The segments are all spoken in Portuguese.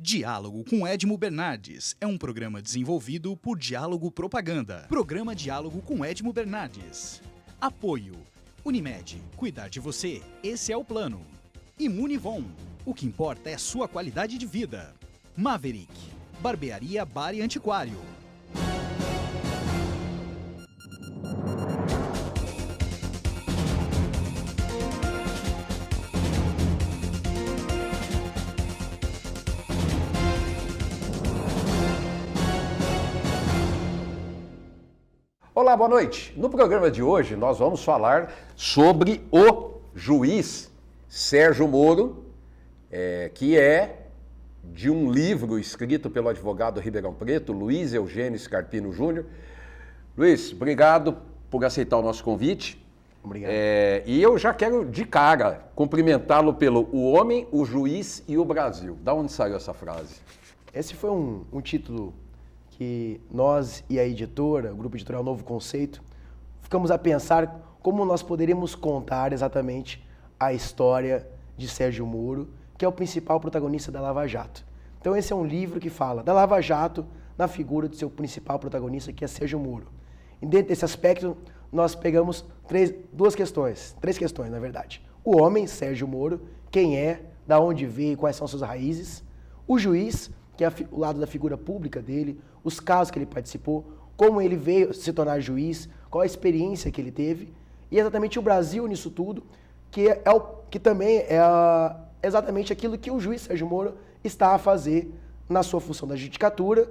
Diálogo com Edmo Bernardes é um programa desenvolvido por Diálogo Propaganda. Programa Diálogo com Edmo Bernardes. Apoio. Unimed. Cuidar de você. Esse é o plano. Imunivon. O que importa é a sua qualidade de vida. Maverick. Barbearia Bar e Antiquário. Olá, boa noite. No programa de hoje nós vamos falar sobre o juiz Sérgio Moro, que é de um livro escrito pelo advogado Ribeirão Preto, Luiz Eugênio Scarpino Júnior. Luiz, obrigado por aceitar o nosso convite. Obrigado. E eu já quero de cara cumprimentá-lo pelo O Homem, o Juiz e o Brasil. Da onde saiu essa frase? Esse foi um título que nós e a editora, o Grupo Editorial Novo Conceito, ficamos a pensar como nós poderíamos contar exatamente a história de Sérgio Moro, que é o principal protagonista da Lava Jato. Então esse é um livro que fala da Lava Jato na figura de seu principal protagonista, que é Sérgio Moro. E dentro desse aspecto, nós pegamos três questões, na verdade. O homem, Sérgio Moro, quem é, da onde veio, quais são suas raízes. O juiz, que é o lado da figura pública dele, os casos que ele participou, como ele veio se tornar juiz, qual a experiência que ele teve, e exatamente o Brasil nisso tudo, que também é exatamente aquilo que o juiz Sérgio Moro está a fazer na sua função da judicatura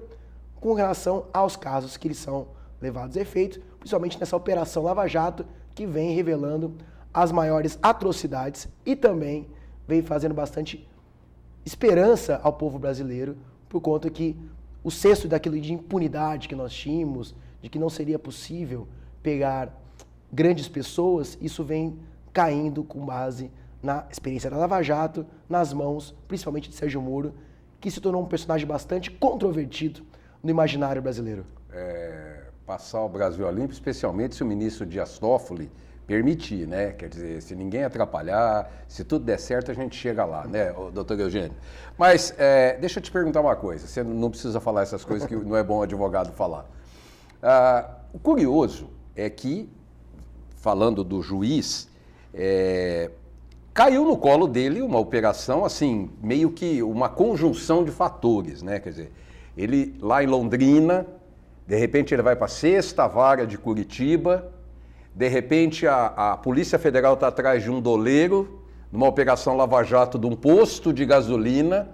com relação aos casos que lhes são levados a efeito, principalmente nessa operação Lava Jato, que vem revelando as maiores atrocidades e também vem fazendo bastante esperança ao povo brasileiro, por conta que o senso daquilo de impunidade que nós tínhamos, de que não seria possível pegar grandes pessoas, isso vem caindo com base na experiência da Lava Jato, nas mãos, principalmente de Sérgio Moro, que se tornou um personagem bastante controvertido no imaginário brasileiro. Passar o Brasil a limpo, especialmente se o ministro Dias Toffoli permitir, né? Quer dizer, se ninguém atrapalhar, se tudo der certo, a gente chega lá, né, doutor Eugênio? Mas deixa eu te perguntar uma coisa, você não precisa falar essas coisas que não é bom o advogado falar. O curioso é que, falando do juiz, caiu no colo dele uma operação, assim, meio que uma conjunção de fatores, né? Quer dizer, ele lá em Londrina, de repente ele vai para a 6ª Vara de Curitiba. De repente, a Polícia Federal está atrás de um doleiro, numa operação Lava Jato de um posto de gasolina.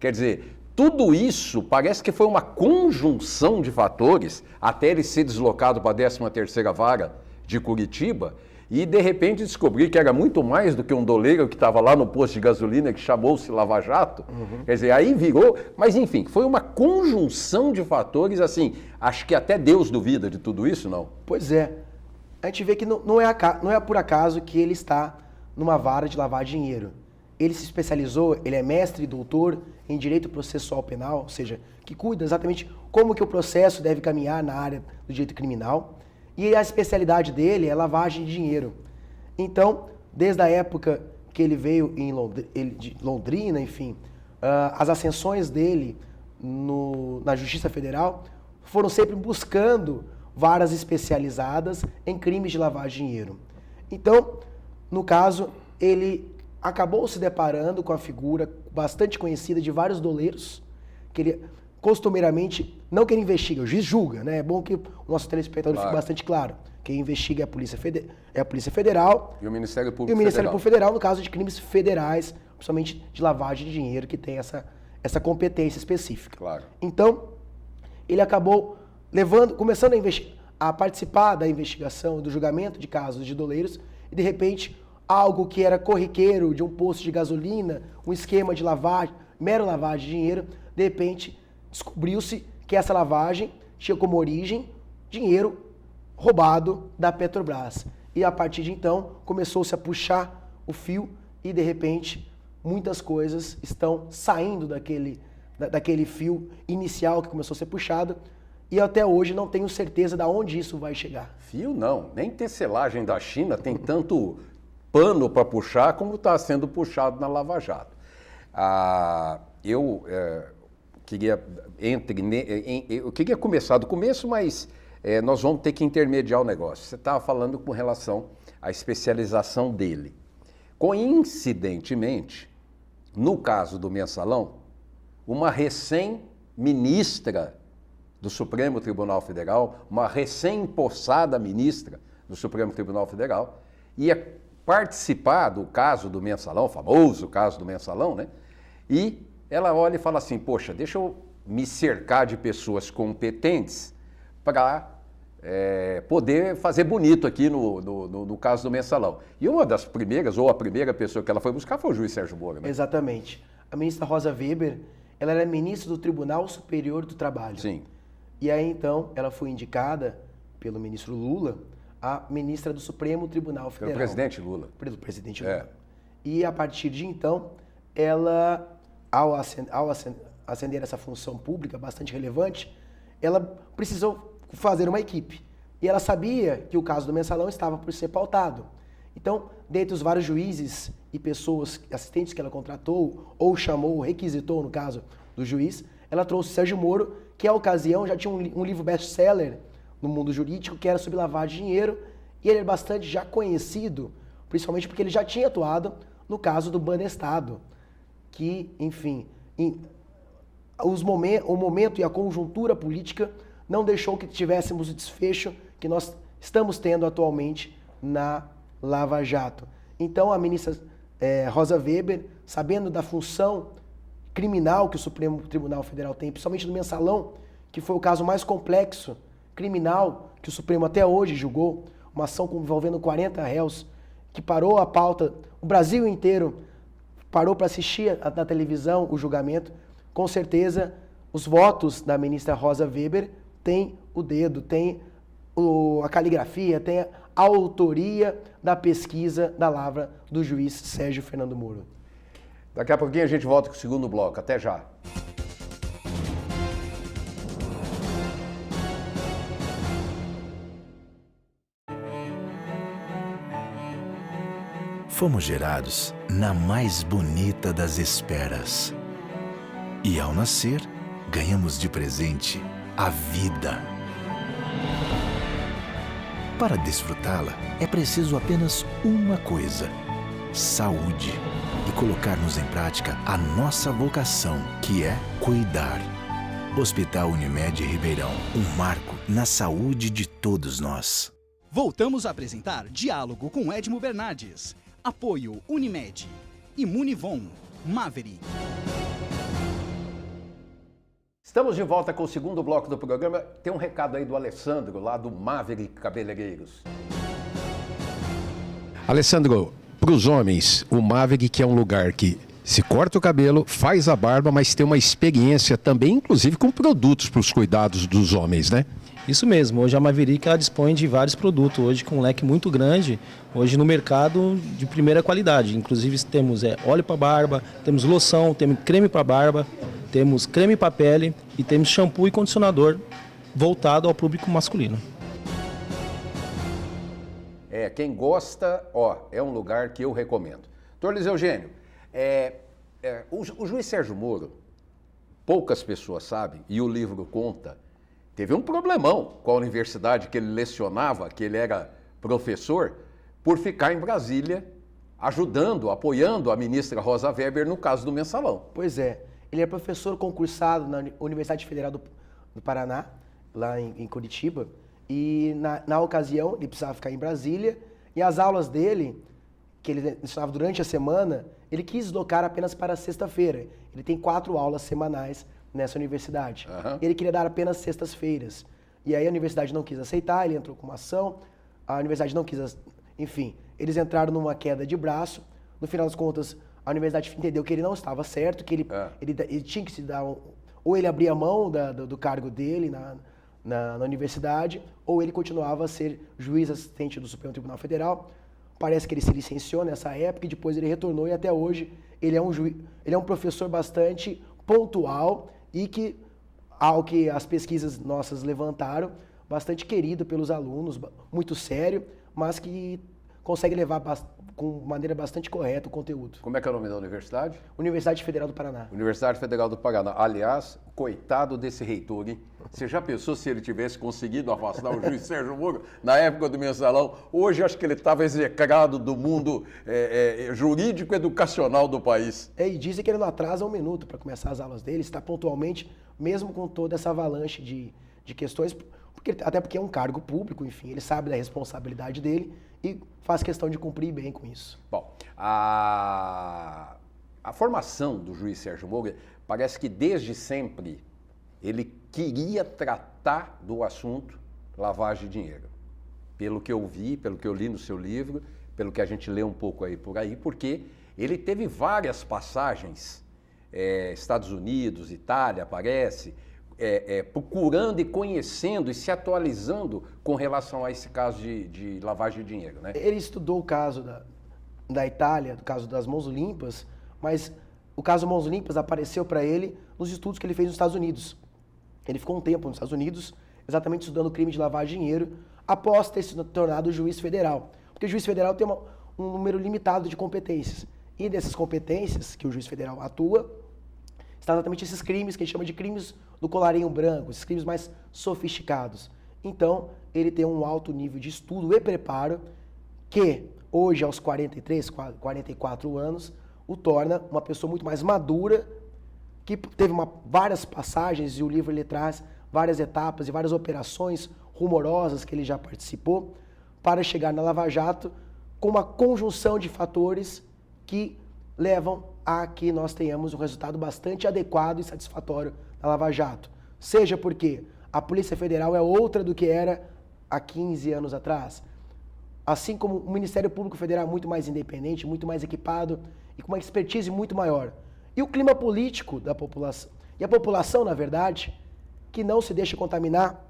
Quer dizer, tudo isso parece que foi uma conjunção de fatores até ele ser deslocado para a 13ª Vara de Curitiba e, de repente, descobrir que era muito mais do que um doleiro que estava lá no posto de gasolina, que chamou-se Lava Jato. Quer dizer, aí virou... Mas, enfim, foi uma conjunção de fatores, assim, acho que até Deus duvida de tudo isso, não? Pois é. A gente vê que não é por acaso que ele está numa vara de lavar dinheiro. Ele se especializou, ele é mestre e doutor em direito processual penal, ou seja, que cuida exatamente como que o processo deve caminhar na área do direito criminal. E a especialidade dele é lavagem de dinheiro. Então, desde a época que ele veio de Londrina, enfim, as ascensões dele na Justiça Federal foram sempre buscando varas especializadas em crimes de lavagem de dinheiro. Então, no caso, ele acabou se deparando com a figura bastante conhecida de vários doleiros, que ele costumeiramente, não que ele investiga, o juiz julga, né? É bom que o nosso telespectador fique bastante claro. Quem investiga é a Polícia Federal e o Ministério Público e o Ministério Público Federal, no caso de crimes federais, principalmente de lavagem de dinheiro, que tem essa competência específica. Claro. Então, ele acabou começando a participar da investigação, do julgamento de casos de doleiros, e de repente, algo que era corriqueiro de um posto de gasolina, um esquema de mero lavagem de dinheiro, de repente, descobriu-se que essa lavagem tinha como origem dinheiro roubado da Petrobras. E a partir de então, começou-se a puxar o fio e, de repente, muitas coisas estão saindo daquele fio inicial que começou a ser puxado. E até hoje não tenho certeza de onde isso vai chegar. Fio não, nem tecelagem da China tem tanto pano para puxar como está sendo puxado na Lava Jato. eu queria começar do começo, mas nós vamos ter que intermediar o negócio. Você estava falando com relação à especialização dele. Coincidentemente, no caso do Mensalão, uma recém-ministra do Supremo Tribunal Federal, uma recém-impossada ministra do Supremo Tribunal Federal, ia participar do caso do Mensalão, famoso caso do Mensalão, né? E ela olha e fala assim, poxa, deixa eu me cercar de pessoas competentes para poder fazer bonito aqui no caso do Mensalão. E uma das primeiras, ou a primeira pessoa que ela foi buscar foi o juiz Sérgio Moro, né? Exatamente. A ministra Rosa Weber, ela era ministra do Tribunal Superior do Trabalho. Sim. E aí, então, ela foi indicada pelo ministro Lula a ministra do Supremo Tribunal Federal. Pelo presidente Lula. Pelo presidente Lula. E, a partir de então, ela, ao ascender essa função pública bastante relevante, ela precisou fazer uma equipe. E ela sabia que o caso do Mensalão estava por ser pautado. Então, dentre os vários juízes e pessoas, assistentes que ela contratou, ou chamou, ou requisitou, no caso do juiz, ela trouxe Sérgio Moro, que à ocasião já tinha um livro best-seller no mundo jurídico, que era sobre lavagem de dinheiro, e ele é bastante já conhecido, principalmente porque ele já tinha atuado no caso do Banestado, que, enfim, o momento e a conjuntura política não deixou que tivéssemos o desfecho que nós estamos tendo atualmente na Lava Jato. Então, a ministra Rosa Weber, sabendo da função criminal que o Supremo Tribunal Federal tem, principalmente no Mensalão, que foi o caso mais complexo, criminal, que o Supremo até hoje julgou, uma ação envolvendo 40 réus, que parou a pauta, o Brasil inteiro parou para assistir na televisão o julgamento. Com certeza, os votos da ministra Rosa Weber têm o dedo, têm a caligrafia, têm a autoria da pesquisa da lavra do juiz Sérgio Fernando Moro. Daqui a pouquinho a gente volta com o segundo bloco. Até já. Fomos gerados na mais bonita das esperas. E ao nascer, ganhamos de presente a vida. Para desfrutá-la, é preciso apenas uma coisa: saúde. E colocarmos em prática a nossa vocação, que é cuidar. Hospital Unimed Ribeirão, um marco na saúde de todos nós. Voltamos a apresentar Diálogo com Edmo Bernardes. Apoio Unimed, Imunivon, Maverick. Estamos de volta com o segundo bloco do programa. Tem um recado aí do Alessandro, lá do Maverick Cabeleireiros. Alessandro, para os homens, o Maverick, que é um lugar que se corta o cabelo, faz a barba, mas tem uma experiência também, inclusive com produtos para os cuidados dos homens, né? Isso mesmo, hoje a Maverick ela dispõe de vários produtos, hoje com um leque muito grande, hoje no mercado de primeira qualidade. Inclusive temos óleo para barba, temos loção, temos creme para barba, temos creme para pele e temos shampoo e condicionador voltado ao público masculino. Quem gosta, é um lugar que eu recomendo. Doutor Luiz Eugênio, o juiz Sérgio Moro, poucas pessoas sabem, e o livro conta, teve um problemão com a universidade que ele lecionava, que ele era professor, por ficar em Brasília ajudando, apoiando a ministra Rosa Weber no caso do Mensalão. Pois é, ele é professor concursado na Universidade Federal do Paraná, lá em Curitiba, e na ocasião ele precisava ficar em Brasília, e as aulas dele, que ele ensinava durante a semana, ele quis deslocar apenas para sexta-feira. Ele tem 4 aulas semanais nessa universidade. Uhum. Ele queria dar apenas sextas-feiras. E aí a universidade não quis aceitar, ele entrou com uma ação, a universidade não quis, enfim, eles entraram numa queda de braço. No final das contas, a universidade entendeu que ele não estava certo, que ele tinha que se dar, ou ele abria mão do cargo dele na universidade, ou ele continuava a ser juiz assistente do Supremo Tribunal Federal. Parece que ele se licenciou nessa época e depois ele retornou, e até hoje ele é um professor bastante pontual e que, ao que as pesquisas nossas levantaram, bastante querido pelos alunos, muito sério, mas que consegue levar com maneira bastante correta o conteúdo. Como é que é o nome da universidade? Universidade Federal do Paraná. Universidade Federal do Paraná. Aliás, coitado desse reitor, hein? Você já pensou se ele tivesse conseguido afastar o juiz Sérgio Moro na época do mensalão? Hoje acho que ele estava execrado do mundo jurídico educacional do país. E dizem que ele não atrasa um minuto para começar as aulas dele, está pontualmente, mesmo com toda essa avalanche de questões, até porque é um cargo público, enfim, ele sabe da responsabilidade dele e faz questão de cumprir bem com isso. Bom, a formação do juiz Sérgio Moro parece que desde sempre ele queria tratar do assunto lavagem de dinheiro. Pelo que eu vi, pelo que eu li no seu livro, pelo que a gente lê um pouco aí por aí, porque ele teve várias passagens, Estados Unidos, Itália, parece, procurando e conhecendo e se atualizando com relação a esse caso de lavagem de dinheiro, né? Ele estudou o caso da Itália, do caso das mãos limpas, mas o caso mãos limpas apareceu para ele nos estudos que ele fez nos Estados Unidos. Ele ficou um tempo nos Estados Unidos, exatamente estudando o crime de lavar dinheiro, após ter se tornado juiz federal. Porque o juiz federal tem um número limitado de competências. E dessas competências que o juiz federal atua, está exatamente esses crimes que a gente chama de crimes do colarinho branco, esses crimes mais sofisticados. Então, ele tem um alto nível de estudo e preparo que, hoje, aos 43, 44 anos, o torna uma pessoa muito mais madura, que teve várias passagens, e o livro ele traz várias etapas e várias operações rumorosas que ele já participou, para chegar na Lava Jato com uma conjunção de fatores que levam a que nós tenhamos um resultado bastante adequado e satisfatório na Lava Jato. Seja porque a Polícia Federal é outra do que era há 15 anos atrás, assim como o Ministério Público Federal é muito mais independente, muito mais equipado e com uma expertise muito maior. E o clima político da população, e a população, na verdade, que não se deixa contaminar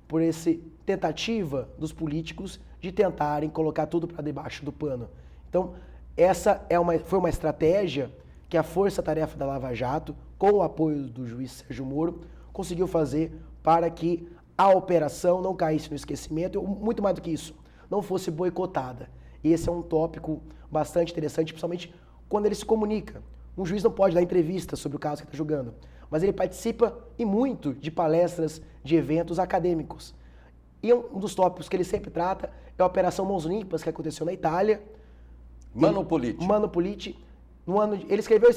por essa tentativa dos políticos de tentarem colocar tudo para debaixo do pano. Então, essa foi uma estratégia que a Força-Tarefa da Lava Jato, com o apoio do juiz Sérgio Moro, conseguiu fazer para que a operação não caísse no esquecimento, ou muito mais do que isso, não fosse boicotada. E esse é um tópico bastante interessante, principalmente quando ele se comunica. Um juiz não pode dar entrevista sobre o caso que está julgando, mas ele participa e muito de palestras, de eventos acadêmicos. E um dos tópicos que ele sempre trata é a Operação Mãos Limpas, que aconteceu na Itália. Mano Politi. Ele escreveu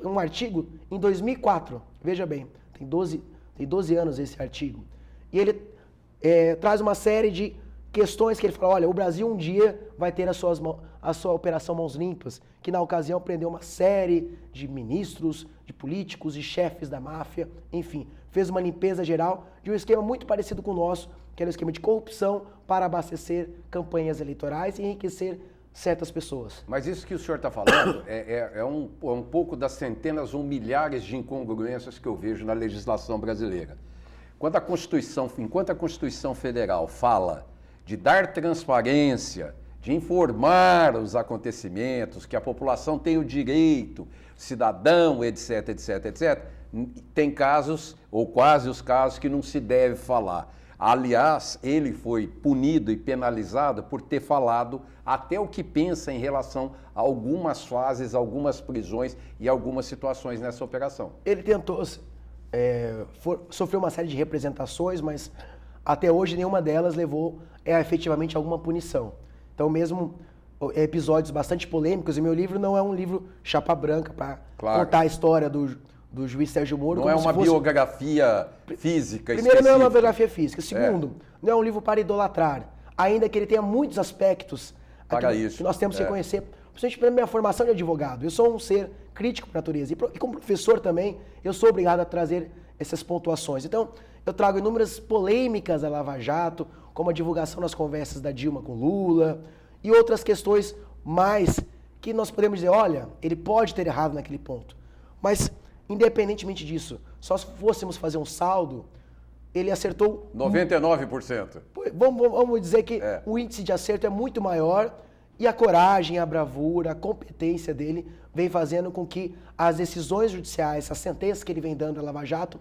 um artigo em 2004, veja bem, tem 12 anos esse artigo. E ele traz uma série de questões que ele fala, olha, o Brasil um dia vai ter a sua Operação Mãos Limpas, que na ocasião prendeu uma série de ministros, de políticos e chefes da máfia, enfim, fez uma limpeza geral de um esquema muito parecido com o nosso, que era um esquema de corrupção para abastecer campanhas eleitorais e enriquecer certas pessoas. Mas isso que o senhor está falando é um pouco das centenas ou milhares de incongruências que eu vejo na legislação brasileira. Enquanto a Constituição Federal fala de dar transparência, de informar os acontecimentos, que a população tem o direito, cidadão, etc, etc, etc, tem casos, ou quase os casos, que não se deve falar. Aliás, ele foi punido e penalizado por ter falado até o que pensa em relação a algumas fases, algumas prisões e algumas situações nessa operação. Ele tentou, sofreu uma série de representações, mas até hoje nenhuma delas levou efetivamente a alguma punição. Então mesmo episódios bastante polêmicos, e meu livro não é um livro chapa branca para contar a história do juiz Sérgio Moro. Não é uma biografia física Primeiro, específica. não é uma biografia física. Segundo, não é um livro para idolatrar, ainda que ele tenha muitos aspectos que nós temos que conhecer, principalmente pela minha formação de advogado. Eu sou um ser crítico por natureza, e como professor também, eu sou obrigado a trazer essas pontuações. Então, eu trago inúmeras polêmicas da Lava Jato, como a divulgação das conversas da Dilma com Lula, e outras questões mais que nós podemos dizer, olha, ele pode ter errado naquele ponto. Mas, independentemente disso, só se fôssemos fazer um saldo, ele acertou... 99%. Vamos dizer que o índice de acerto é muito maior, e a coragem, a bravura, a competência dele vem fazendo com que as decisões judiciais, as sentenças que ele vem dando à Lava Jato,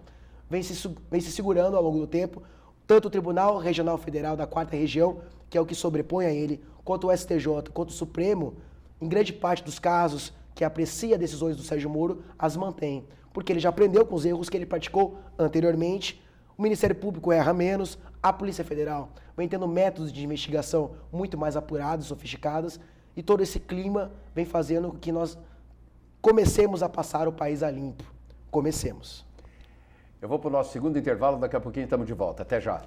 vem se segurando ao longo do tempo, tanto o Tribunal Regional Federal da 4ª Região, que é o que sobrepõe a ele, quanto o STJ, quanto o Supremo em grande parte dos casos que aprecia decisões do Sérgio Moro, as mantém. Porque ele já aprendeu com os erros que ele praticou anteriormente. O Ministério Público erra menos, a Polícia Federal vem tendo métodos de investigação muito mais apurados, sofisticados, e todo esse clima vem fazendo com que nós comecemos a passar o país a limpo. Comecemos. Eu vou para o nosso segundo intervalo, daqui a pouquinho estamos de volta. Até já.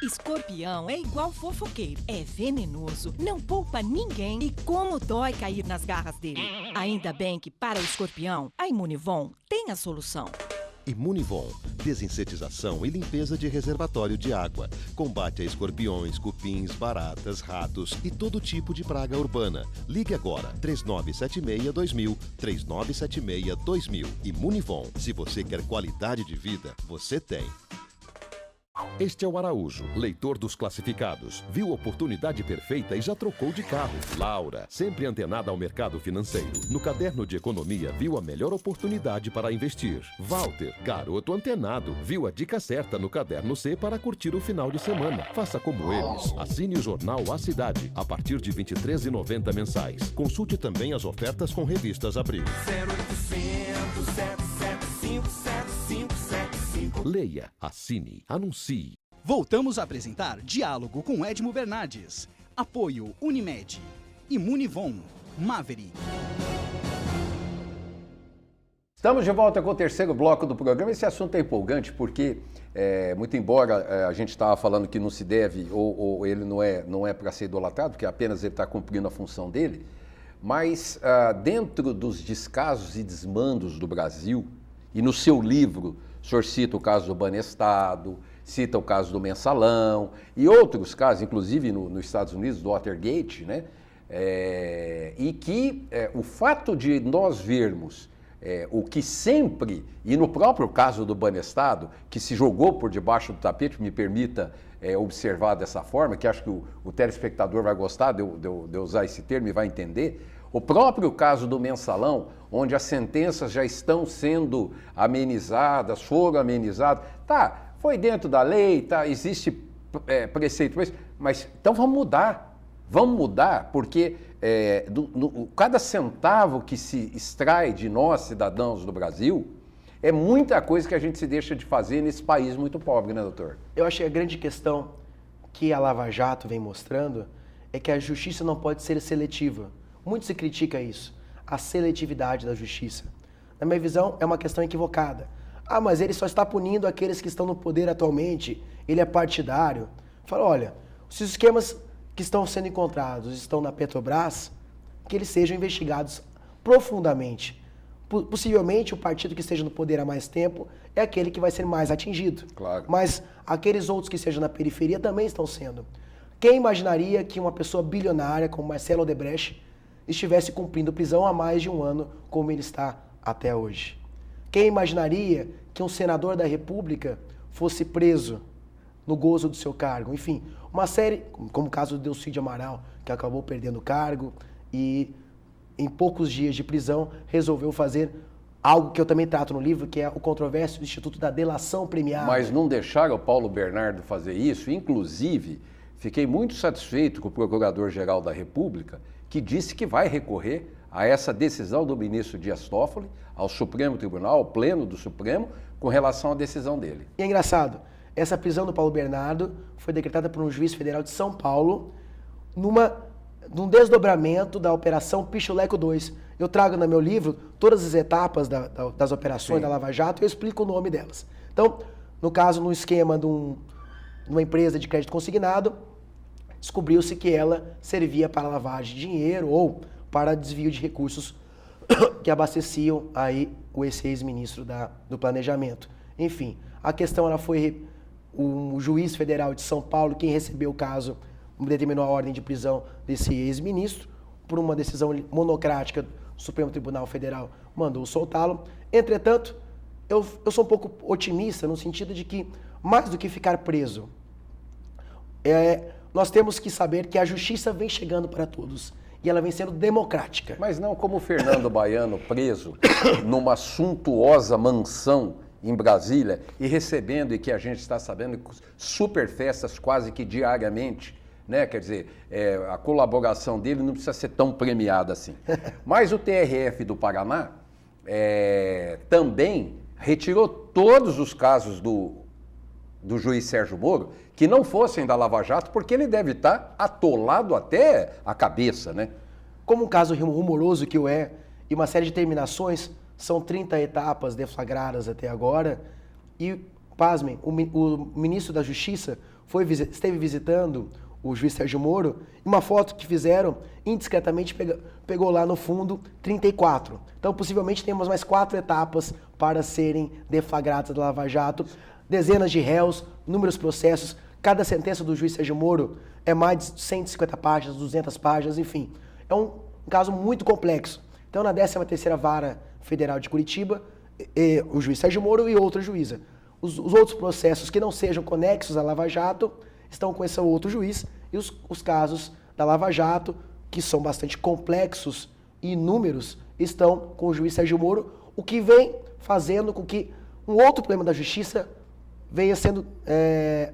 Escorpião é igual fofoqueiro, é venenoso, não poupa ninguém e como dói cair nas garras dele. Ainda bem que para o escorpião, a Imunivon tem a solução. Imunivon, desinsetização e limpeza de reservatório de água. Combate a escorpiões, cupins, baratas, ratos e todo tipo de praga urbana. Ligue agora, 3976-2000, 3976-2000. Imunivon, se você quer qualidade de vida, você tem. Este é o Araújo, leitor dos classificados. Viu a oportunidade perfeita e já trocou de carro. Laura, sempre antenada ao mercado financeiro. No caderno de economia, viu a melhor oportunidade para investir. Walter, garoto antenado, viu a dica certa no caderno C para curtir o final de semana. Faça como eles. Assine o jornal A Cidade, a partir de R$ 23,90 mensais. Consulte também as ofertas com revistas Abril. 0800 775 7575. Leia, assine, anuncie. Voltamos a apresentar Diálogo com Edmo Bernardes. Apoio Unimed, Imunivon, Maverick. Estamos de volta com o terceiro bloco do programa. Esse assunto é empolgante porque, muito embora a gente estava falando que não se deve ou ele não é para ser idolatrado, porque apenas ele está cumprindo a função dele, mas dentro dos descasos e desmandos do Brasil, e no seu livro o senhor cita o caso do Banestado, cita o caso do Mensalão e outros casos, inclusive nos Estados Unidos, do Watergate, né? E que o fato de nós vermos o que sempre, e no próprio caso do Banestado, que se jogou por debaixo do tapete, me permita observar dessa forma, que acho que o telespectador vai gostar de eu usar esse termo e vai entender. O próprio caso do Mensalão, onde as sentenças já estão sendo amenizadas, foram amenizadas. Tá, foi dentro da lei, tá, existe preceito, mas então vamos mudar, porque cada centavo que se extrai de nós, cidadãos do Brasil, é muita coisa que a gente se deixa de fazer nesse país muito pobre, né, doutor? Eu acho que a grande questão que a Lava Jato vem mostrando é que a justiça não pode ser seletiva. Muito se critica isso, a seletividade da justiça. Na minha visão, é uma questão equivocada. Ah, mas ele só está punindo aqueles que estão no poder atualmente, ele é partidário. Fala, olha, se os esquemas que estão sendo encontrados estão na Petrobras, que eles sejam investigados profundamente. Possivelmente, o partido que esteja no poder há mais tempo é aquele que vai ser mais atingido. Claro. Mas aqueles outros que estejam na periferia também estão sendo. Quem imaginaria que uma pessoa bilionária como Marcelo Odebrecht estivesse cumprindo prisão há mais de um ano, como ele está até hoje? Quem imaginaria que um senador da República fosse preso no gozo do seu cargo? Enfim, uma série, como o caso do Delcídio Amaral, que acabou perdendo o cargo e, em poucos dias de prisão, resolveu fazer algo que eu também trato no livro, que é o controverso do Instituto da Delação Premiada. Mas não deixaram o Paulo Bernardo fazer isso. Inclusive, fiquei muito satisfeito com o Procurador-Geral da República, que disse que vai recorrer a essa decisão do ministro Dias Toffoli, ao Supremo Tribunal, ao Pleno do Supremo, com relação à decisão dele. E é engraçado, essa prisão do Paulo Bernardo foi decretada por um juiz federal de São Paulo, num desdobramento da Operação Pichuleco 2. Eu trago no meu livro todas as etapas das operações da Lava Jato e eu explico o nome delas. Então, no caso, no esquema de uma empresa de crédito consignado, descobriu-se que ela servia para lavagem de dinheiro ou para desvio de recursos que abasteciam aí o ex-ministro do Planejamento. Enfim, a questão ela foi o juiz federal de São Paulo quem recebeu o caso, determinou a ordem de prisão desse ex-ministro, por uma decisão monocrática do Supremo Tribunal Federal, mandou soltá-lo. Entretanto, eu sou um pouco otimista no sentido de que, mais do que ficar preso, nós temos que saber que a justiça vem chegando para todos e ela vem sendo democrática. Mas não como o Fernando Baiano preso numa suntuosa mansão em Brasília e recebendo, e que a gente está sabendo, super festas quase que diariamente, né? Quer dizer, a colaboração dele não precisa ser tão premiada assim. Mas o TRF do Paraná também retirou todos os casos do juiz Sérgio Moro que não fossem da Lava Jato, porque ele deve estar atolado até a cabeça, né? Como um caso rumoroso que e uma série de terminações, são 30 etapas deflagradas até agora, e, pasmem, o ministro da Justiça esteve visitando o juiz Sérgio Moro, e uma foto que fizeram, indiscretamente pegou lá no fundo 34. Então, possivelmente, temos mais 4 etapas para serem deflagradas da Lava Jato, dezenas de réus, inúmeros processos, cada sentença do juiz Sérgio Moro é mais de 150 páginas, 200 páginas, enfim. É um caso muito complexo. Então, na 13ª Vara Federal de Curitiba, o juiz Sérgio Moro e outra juíza. Os outros processos que não sejam conexos à Lava Jato estão com esse outro juiz, e os casos da Lava Jato, que são bastante complexos e inúmeros, estão com o juiz Sérgio Moro, o que vem fazendo com que um outro problema da justiça venha sendo,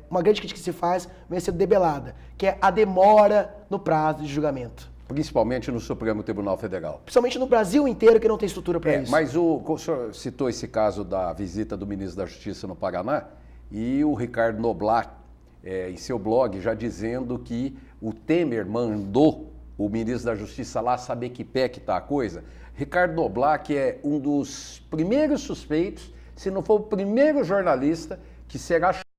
uma grande crítica que se faz, venha sendo debelada, que é a demora no prazo de julgamento. Principalmente no Supremo Tribunal Federal. Principalmente no Brasil inteiro, que não tem estrutura para isso. Mas o senhor citou esse caso da visita do ministro da Justiça no Paraná, e o Ricardo Noblat, em seu blog, já dizendo que o Temer mandou o ministro da Justiça lá saber que pé que está a coisa. Ricardo Noblat, que é um dos primeiros suspeitos, se não for o primeiro jornalista, que será